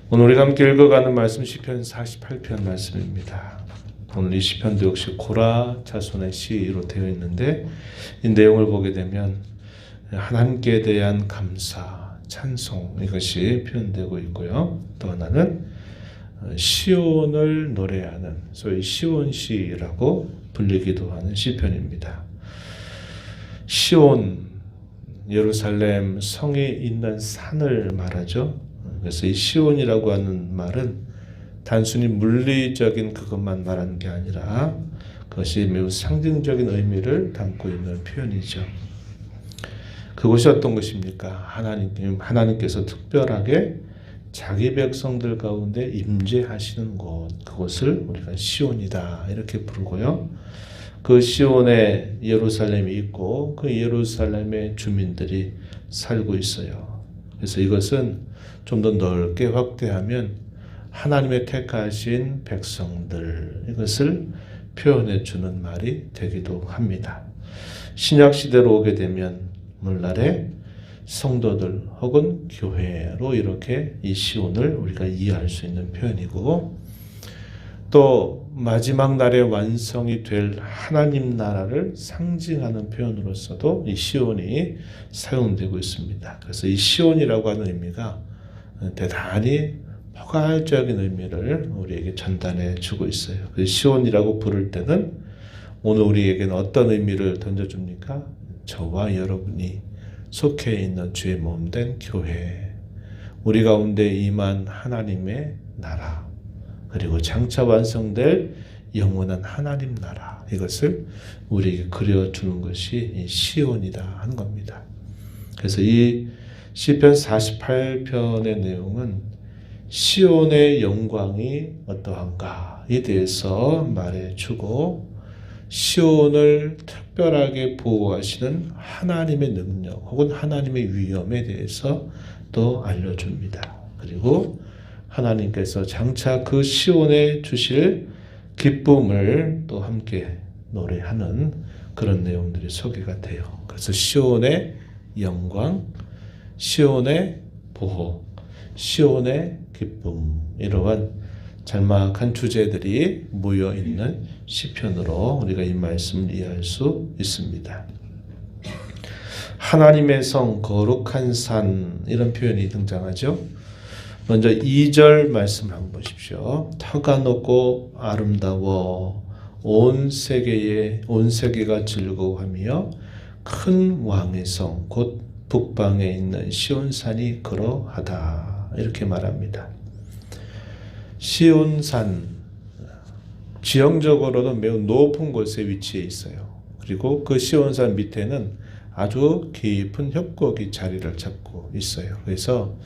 오늘 우리가 함께 읽어가는 말씀 시편 48편 말씀입니다. 오늘 이 시편도 역시 고라 자손의 시로 되어 있는데 이 내용을 보게 되면 하나님께 대한 감사, 찬송 이것이 표현되고 있고요. 또 하나는 시온을 노래하는 소위 시온시라고 불리기도 하는 시편입니다. 시온, 예루살렘 성이 있는 산을 말하죠. 그래서 이 시온이라고 하는 말은 단순히 물리적인 그것만 말하는 게 아니라 그것이 매우 상징적인 의미를 담고 있는 표현이죠. 그것이 어떤 것입니까? 하나님께서 특별하게 자기 백성들 가운데 임재하시는 곳, 그것을 우리가 시온이다 이렇게 부르고요. 그 시온에 예루살렘이 있고 그 예루살렘의 주민들이 살고 있어요. 그래서 이것은 좀 더 넓게 확대하면 하나님의 택하신 백성들 이것을 표현해 주는 말이 되기도 합니다. 신약 시대로 오게 되면 오늘날의 성도들 혹은 교회로 이렇게 이 시온을 우리가 이해할 수 있는 표현이고 또 마지막 날에 완성이 될 하나님 나라를 상징하는 표현으로서도 이 시온이 사용되고 있습니다. 그래서 이 시온이라고 하는 의미가 대단히 포괄적인 의미를 우리에게 전달해 주고 있어요. 그래서 시온이라고 부를 때는 오늘 우리에게는 어떤 의미를 던져줍니까? 저와 여러분이 속해 있는 주의 몸된 교회, 우리 가운데 임한 하나님의 나라, 그리고 장차 완성될 영원한 하나님 나라, 이것을 우리에게 그려주는 것이 이 시온이다 하는 겁니다. 그래서 이 시편 48편의 내용은 시온의 영광이 어떠한가에 대해서 말해주고 시온을 특별하게 보호하시는 하나님의 능력 혹은 하나님의 위엄에 대해서 또 알려줍니다. 그리고 하나님께서 장차 그 시온에 주실 기쁨을 또 함께 노래하는 그런 내용들이 소개가 돼요. 그래서 시온의 영광, 시온의 보호, 시온의 기쁨, 이러한 잘막한 주제들이 모여 있는 시편으로 우리가 이 말씀을 이해할 수 있습니다. 하나님의 성, 거룩한 산, 이런 표현이 등장하죠. 먼저 2절 말씀을 한번 보십시오. 터가 높고 아름다워 온 세계가 즐거워하며 큰 왕의 성, 곧 북방에 있는 시온산이 그러하다 이렇게 말합니다. 시온산, 지형적으로도 매우 높은 곳에 위치해 있어요. 그리고 그 시온산 밑에는 아주 깊은 협곡이 자리를 잡고 있어요. 그래서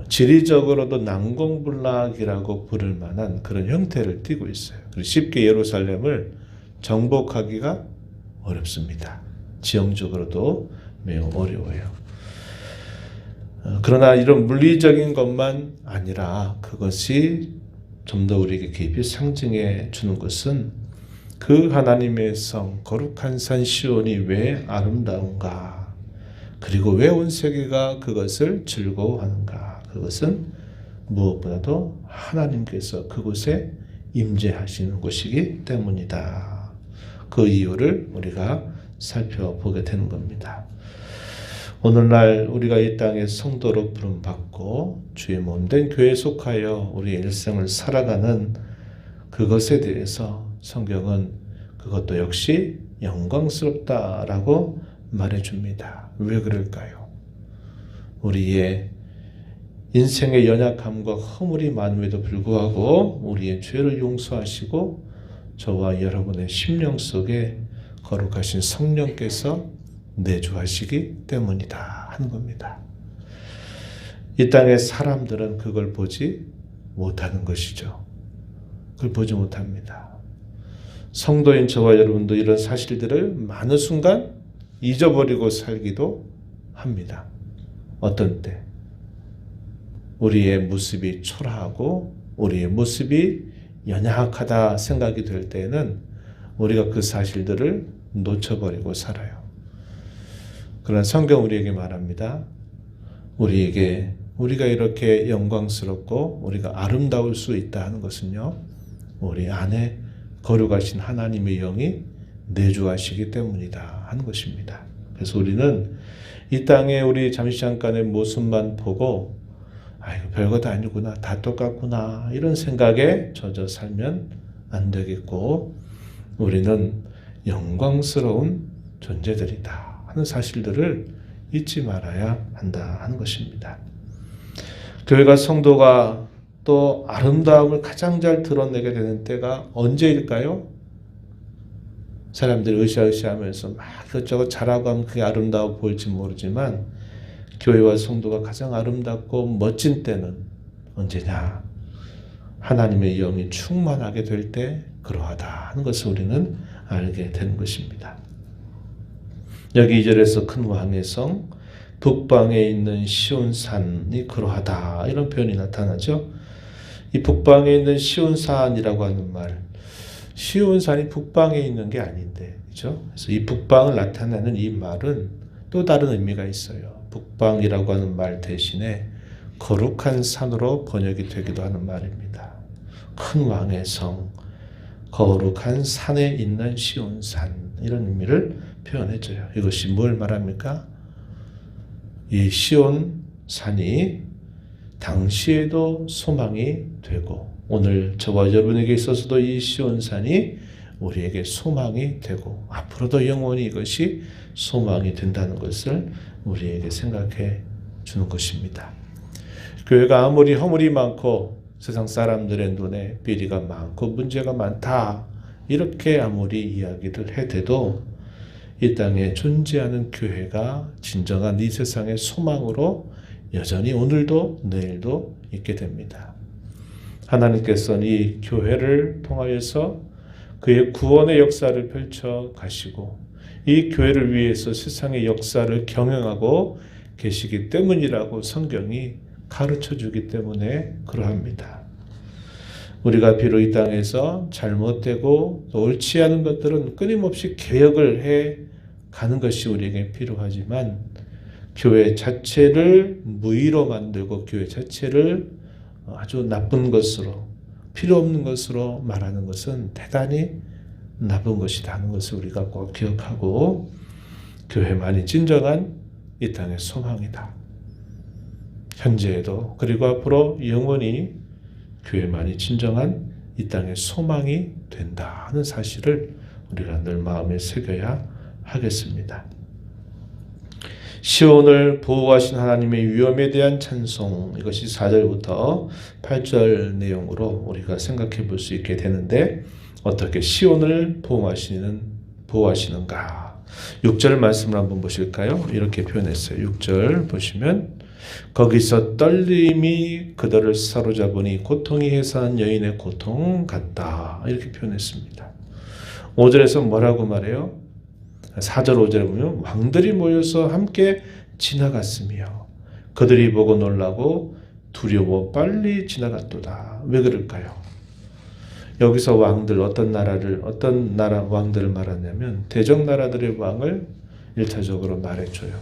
지리적으로도 난공불락이라고 부를 만한 그런 형태를 띠고 있어요. 그리고 쉽게 예루살렘을 정복하기가 어렵습니다. 지형적으로도 매우 어려워요. 그러나 이런 물리적인 것만 아니라 그것이 좀 더 우리에게 깊이 상징해 주는 것은 그 하나님의 성, 거룩한 산 시온이 왜 아름다운가, 그리고 왜 온 세계가 그것을 즐거워하는가. 그것은 무엇보다도 하나님께서 그곳에 임재하시는 곳이기 때문이다. 그 이유를 우리가 살펴보게 되는 겁니다. 오늘날 우리가 이 땅의 성도로 부름받고 주의 몸된 교회에 속하여 우리의 일생을 살아가는 그것에 대해서 성경은 그것도 역시 영광스럽다라고 말해줍니다. 왜 그럴까요? 우리의 인생의 연약함과 허물이 많음에도 불구하고 우리의 죄를 용서하시고 저와 여러분의 심령 속에 거룩하신 성령께서 내주하시기 때문이다 하는 겁니다. 이 땅의 사람들은 그걸 보지 못하는 것이죠. 그걸 보지 못합니다. 성도인 저와 여러분도 이런 사실들을 많은 순간 잊어버리고 살기도 합니다. 어떤 때 우리의 모습이 초라하고 우리의 모습이 연약하다 생각이 될 때에는 우리가 그 사실들을 놓쳐버리고 살아요. 그러나 성경 우리에게 말합니다. 우리에게 우리가 이렇게 영광스럽고 우리가 아름다울 수 있다 하는 것은요, 우리 안에 거룩하신 하나님의 영이 내주하시기 때문이다 하는 것입니다. 그래서 우리는 이 땅에 우리 잠시 잠깐의 모습만 보고 이거 별거 다 아니구나, 다 똑같구나, 이런 생각에 젖어 살면 안 되겠고, 우리는 영광스러운 존재들이다 하는 사실들을 잊지 말아야 한다 하는 것입니다. 교회가 성도가 또 아름다움을 가장 잘 드러내게 되는 때가 언제일까요? 사람들이 으쌰으쌰하면서 막 이것저것 잘하고 하면 그게 아름다워 보일지 모르지만, 교회와 성도가 가장 아름답고 멋진 때는 언제냐? 하나님의 영이 충만하게 될 때 그러하다 하는 것을 우리는 알게 되는 것입니다. 여기 2절에서 큰 왕의 성, 북방에 있는 시온산이 그러하다, 이런 표현이 나타나죠. 이 북방에 있는 시온산이라고 하는 말, 시온산이 북방에 있는 게 아닌데, 그렇죠? 그래서 이 북방을 나타내는 이 말은 또 다른 의미가 있어요. 북방이라고 하는 말 대신에 거룩한 산으로 번역이 되기도 하는 말입니다. 큰 왕의 성, 거룩한 산에 있는 시온산, 이런 의미를 표현해줘요. 이것이 뭘 말합니까? 이 시온산이 당시에도 소망이 되고, 오늘 저와 여러분에게 있어서도 이 시온산이 우리에게 소망이 되고, 앞으로도 영원히 이것이 소망이 된다는 것을 우리에게 생각해 주는 것입니다. 교회가 아무리 허물이 많고 세상 사람들의 눈에 비리가 많고 문제가 많다, 이렇게 아무리 이야기를 해대도 이 땅에 존재하는 교회가 진정한 이 세상의 소망으로 여전히 오늘도 내일도 있게 됩니다. 하나님께서는 이 교회를 통하여서 그의 구원의 역사를 펼쳐 가시고, 이 교회를 위해서 세상의 역사를 경영하고 계시기 때문이라고 성경이 가르쳐 주기 때문에 그러합니다. 우리가 비록 이 땅에서 잘못되고 옳지 않은 것들은 끊임없이 개혁을 해 가는 것이 우리에게 필요하지만, 교회 자체를 무의로 만들고 교회 자체를 아주 나쁜 것으로, 필요 없는 것으로 말하는 것은 대단히 나쁜 것이다 하는 것을 우리가 꼭 기억하고, 교회만이 진정한 이 땅의 소망이다. 현재에도 그리고 앞으로 영원히 교회만이 진정한 이 땅의 소망이 된다 하는 사실을 우리가 늘 마음에 새겨야 하겠습니다. 시온을 보호하신 하나님의 위엄에 대한 찬송, 이것이 4절부터 8절 내용으로 우리가 생각해 볼 수 있게 되는데, 어떻게 시온을 보호하시는가? 6절 말씀을 한번 보실까요? 이렇게 표현했어요. 6절 보시면, 거기서 떨림이 그들을 사로잡으니 고통이 해산한 여인의 고통 같다, 이렇게 표현했습니다. 5절에서 뭐라고 말해요? 4절 5절에 보면 왕들이 모여서 함께 지나갔으며 그들이 보고 놀라고 두려워 빨리 지나갔도다. 왜 그럴까요? 여기서 왕들, 어떤 나라 왕들을 말하냐면 대적 나라들의 왕을 일차적으로 말해줘요.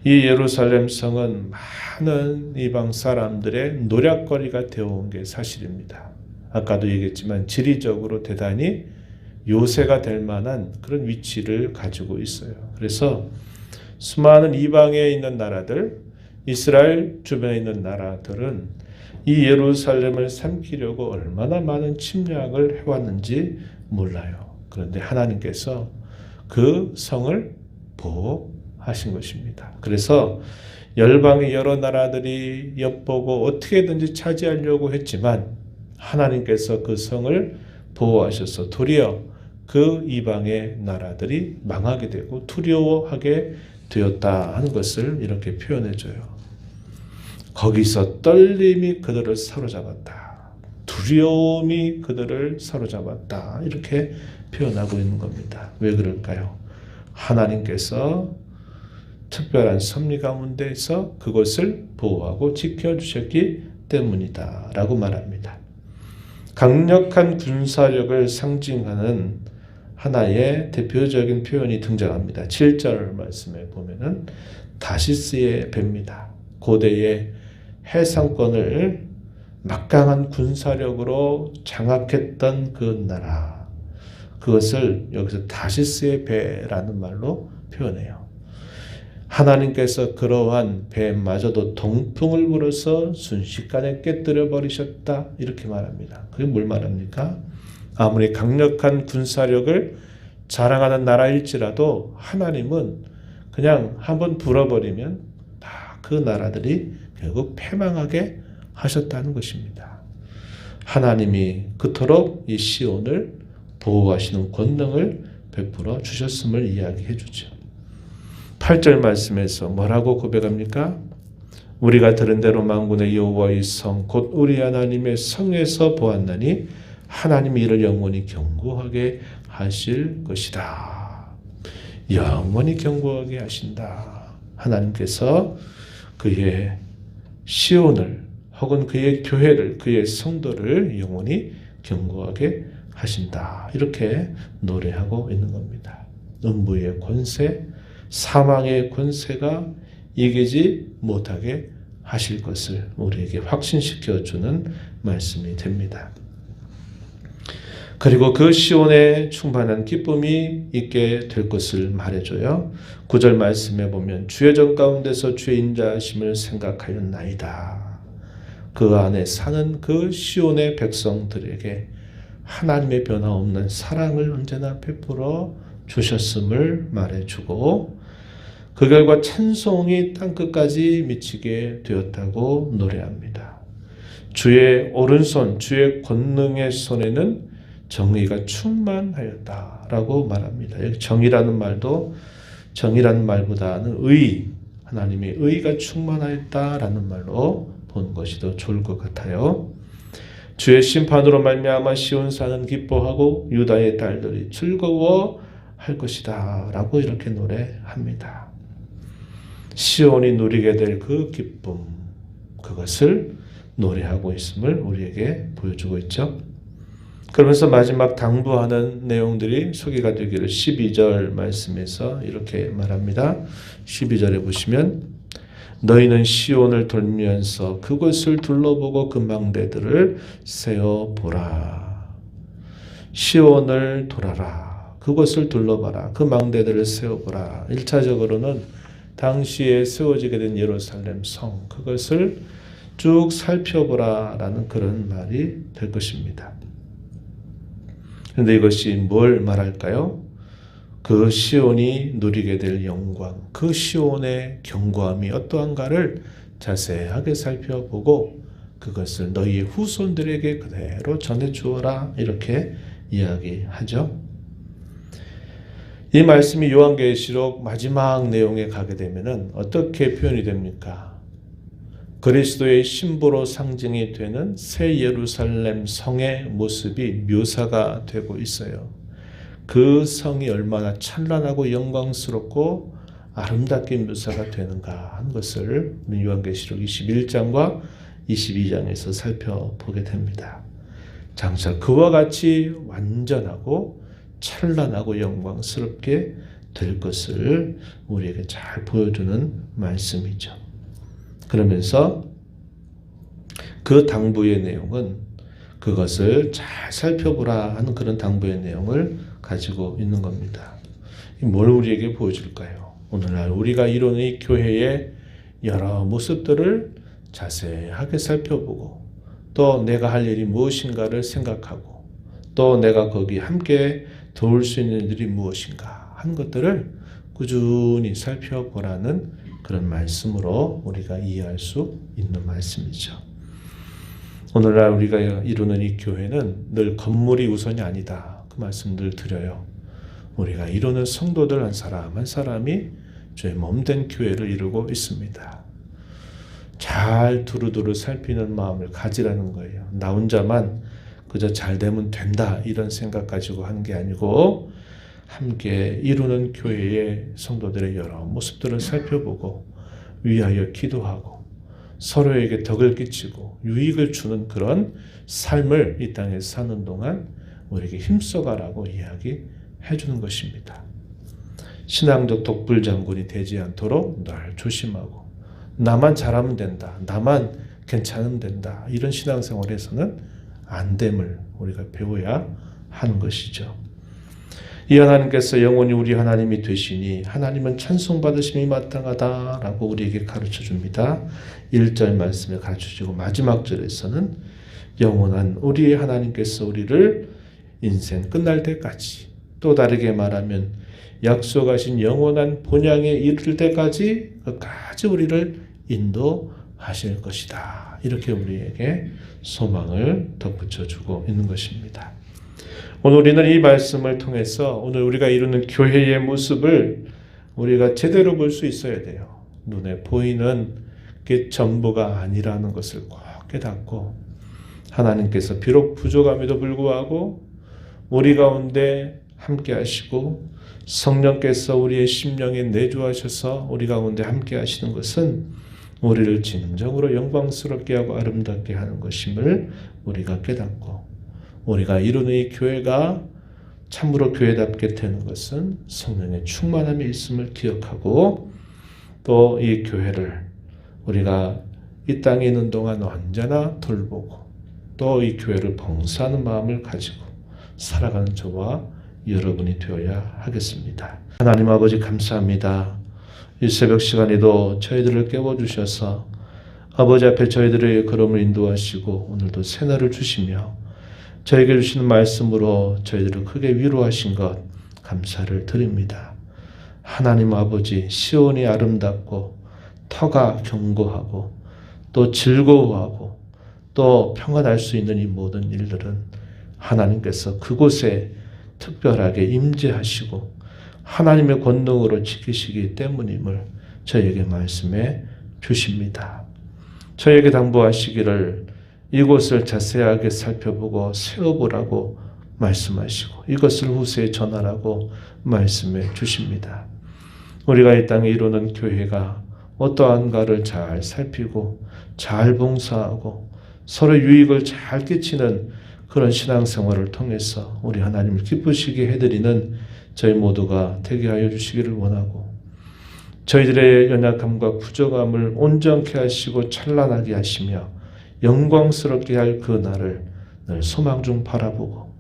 이 예루살렘 성은 많은 이방 사람들의 노략거리가 되어온 게 사실입니다. 아까도 얘기했지만 지리적으로 대단히 요새가 될 만한 그런 위치를 가지고 있어요. 그래서 수많은 이방에 있는 나라들, 이스라엘 주변에 있는 나라들은 이 예루살렘을 삼키려고 얼마나 많은 침략을 해왔는지 몰라요. 그런데 하나님께서 그 성을 보호하신 것입니다. 그래서 열방의 여러 나라들이 엿보고 어떻게든지 차지하려고 했지만 하나님께서 그 성을 보호하셔서 도리어 그 이방의 나라들이 망하게 되고 두려워하게 되었다 하는 것을 이렇게 표현해줘요. 거기서 떨림이 그들을 사로잡았다. 두려움이 그들을 사로잡았다. 이렇게 표현하고 있는 겁니다. 왜 그럴까요? 하나님께서 특별한 섭리 가운데서 그것을 보호하고 지켜주셨기 때문이다 라고 말합니다. 강력한 군사력을 상징하는 하나의 대표적인 표현이 등장합니다. 7절 말씀에 보면은 다시스의 배입니다. 고대의 해상권을 막강한 군사력으로 장악했던 그 나라, 그것을 여기서 다시스의 배라는 말로 표현해요. 하나님께서 그러한 배마저도 동풍을 불어서 순식간에 깨뜨려 버리셨다, 이렇게 말합니다. 그게 뭘 말합니까? 아무리 강력한 군사력을 자랑하는 나라일지라도 하나님은 그냥 한번 불어버리면 다 그 나라들이 결국 패망하게 하셨다는 것입니다. 하나님이 그토록 이 시온을 보호하시는 권능을 베풀어 주셨음을 이야기해 주죠. 8절 말씀에서 뭐라고 고백합니까? 우리가 들은 대로 만군의 여호와의 성 곧 우리 하나님의 성에서 보았나니 하나님이 이를 영원히 견고하게 하실 것이다. 영원히 견고하게 하신다. 하나님께서 그의 시온을 혹은 그의 교회를, 그의 성도를 영원히 견고하게 하신다. 이렇게 노래하고 있는 겁니다. 음부의 권세, 사망의 권세가 이기지 못하게 하실 것을 우리에게 확신시켜 주는 말씀이 됩니다. 그리고 그 시온에 충만한 기쁨이 있게 될 것을 말해줘요. 9절 말씀에 보면 주의 전 가운데서 주의 인자하심을 생각하였나이다. 그 안에 사는 그 시온의 백성들에게 하나님의 변화없는 사랑을 언제나 베풀어 주셨음을 말해주고 그 결과 찬송이 땅끝까지 미치게 되었다고 노래합니다. 주의 오른손, 주의 권능의 손에는 정의가 충만하였다라고 말합니다. 여기 정의라는 말보다는 하나님의 의가 충만하였다라는 말로 본 것이 더 좋을 것 같아요. 주의 심판으로 말미암아 시온산은 기뻐하고 유다의 딸들이 즐거워할 것이다 라고 이렇게 노래합니다. 시온이 누리게 될 그 기쁨, 그것을 노래하고 있음을 우리에게 보여주고 있죠. 그러면서 마지막 당부하는 내용들이 소개가 되기를 12절 말씀에서 이렇게 말합니다. 12절에 보시면 너희는 시온을 돌면서 그곳을 둘러보고 그 망대들을 세어보라. 시온을 돌아라. 그곳을 둘러봐라. 그 망대들을 세워보라. 1차적으로는 당시에 세워지게 된 예루살렘 성, 그것을 쭉 살펴보라 라는 그런 말이 될 것입니다. 그런데 이것이 뭘 말할까요? 그 시온이 누리게 될 영광, 그 시온의 견고함이 어떠한가를 자세하게 살펴보고 그것을 너희의 후손들에게 그대로 전해주어라 이렇게 이야기하죠. 이 말씀이 요한계시록 마지막 내용에 가게 되면 어떻게 표현이 됩니까? 그리스도의 신부로 상징이 되는 새 예루살렘 성의 모습이 묘사가 되고 있어요. 그 성이 얼마나 찬란하고 영광스럽고 아름답게 묘사가 되는가 한 것을 요한계시록 21장과 22장에서 살펴보게 됩니다. 장차 그와 같이 완전하고 찬란하고 영광스럽게 될 것을 우리에게 잘 보여주는 말씀이죠. 그러면서 그 당부의 내용은 그것을 잘 살펴보라 하는 그런 당부의 내용을 가지고 있는 겁니다. 뭘 우리에게 보여줄까요? 오늘날 우리가 이루는 이 교회의 여러 모습들을 자세하게 살펴보고 또 내가 할 일이 무엇인가를 생각하고 또 내가 거기 함께 도울 수 있는 일이 무엇인가 한 것들을 꾸준히 살펴보라는 그런 말씀으로 우리가 이해할 수 있는 말씀이죠. 오늘날 우리가 이루는 이 교회는 늘 건물이 우선이 아니다. 그 말씀 늘 드려요. 우리가 이루는 성도들 한 사람 한 사람이 주의 몸된 교회를 이루고 있습니다. 잘 두루두루 살피는 마음을 가지라는 거예요. 나 혼자만 그저 잘 되면 된다 이런 생각 가지고 하는 게 아니고 함께 이루는 교회의 성도들의 여러 모습들을 살펴보고 위하여 기도하고 서로에게 덕을 끼치고 유익을 주는 그런 삶을 이 땅에서 사는 동안 우리에게 힘써가라고 이야기해 주는 것입니다. 신앙적 독불장군이 되지 않도록 늘 조심하고 나만 잘하면 된다. 나만 괜찮으면 된다. 이런 신앙생활에서는 안 됨을 우리가 배워야 하는 것이죠. 이 하나님께서 영원히 우리 하나님이 되시니 하나님은 찬송받으심이 마땅하다라고 우리에게 가르쳐줍니다. 1절 말씀에 가르쳐주고 마지막 절에서는 영원한 우리의 하나님께서 우리를 인생 끝날 때까지, 또 다르게 말하면 약속하신 영원한 본향에 이를 때까지 끝까지 우리를 인도하실 것이다. 이렇게 우리에게 소망을 덧붙여주고 있는 것입니다. 오늘 우리는 이 말씀을 통해서 오늘 우리가 이루는 교회의 모습을 우리가 제대로 볼 수 있어야 돼요. 눈에 보이는 게 전부가 아니라는 것을 꼭 깨닫고, 하나님께서 비록 부족함에도 불구하고 우리 가운데 함께 하시고 성령께서 우리의 심령에 내주하셔서 우리 가운데 함께 하시는 것은 우리를 진정으로 영광스럽게 하고 아름답게 하는 것임을 우리가 깨닫고, 우리가 이루는 이 교회가 참으로 교회답게 되는 것은 성령의 충만함이 있음을 기억하고, 또 이 교회를 우리가 이 땅에 있는 동안 언제나 돌보고 또 이 교회를 봉사하는 마음을 가지고 살아가는 저와 여러분이 되어야 하겠습니다. 하나님 아버지 감사합니다. 이 새벽 시간에도 저희들을 깨워주셔서 아버지 앞에 저희들의 걸음을 인도하시고 오늘도 새날을 주시며 저에게 주시는 말씀으로 저희들을 크게 위로하신 것 감사를 드립니다. 하나님 아버지, 시온이 아름답고 터가 견고하고 또 즐거워하고 또 평안할 수 있는 이 모든 일들은 하나님께서 그곳에 특별하게 임재하시고 하나님의 권능으로 지키시기 때문임을 저에게 말씀해 주십니다. 저에게 당부하시기를 이곳을 자세하게 살펴보고 세워보라고 말씀하시고 이것을 후세에 전하라고 말씀해 주십니다. 우리가 이 땅에 이루는 교회가 어떠한가를 잘 살피고 잘 봉사하고 서로 유익을 잘 끼치는 그런 신앙생활을 통해서 우리 하나님을 기쁘시게 해드리는 저희 모두가 되게 하여 주시기를 원하고, 저희들의 연약함과 부족함을 온전케 하시고 찬란하게 하시며 영광스럽게 할 그 날을 늘 소망 중 바라보고,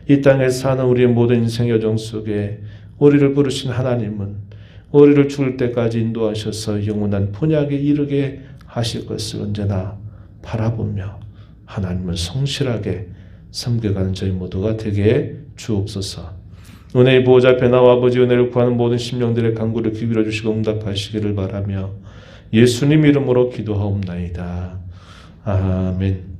이 땅에 사는 우리의 모든 인생 여정 속에 우리를 부르신 하나님은 우리를 죽을 때까지 인도하셔서 영원한 본향에 이르게 하실 것을 언제나 바라보며 하나님을 성실하게 섬겨가는 저희 모두가 되게 주옵소서. 은혜의 보호자 앞에 나와 아버지 은혜를 구하는 모든 심령들의 간구를 귀비려 주시고 응답하시기를 바라며 예수님 이름으로 기도하옵나이다. 아멘.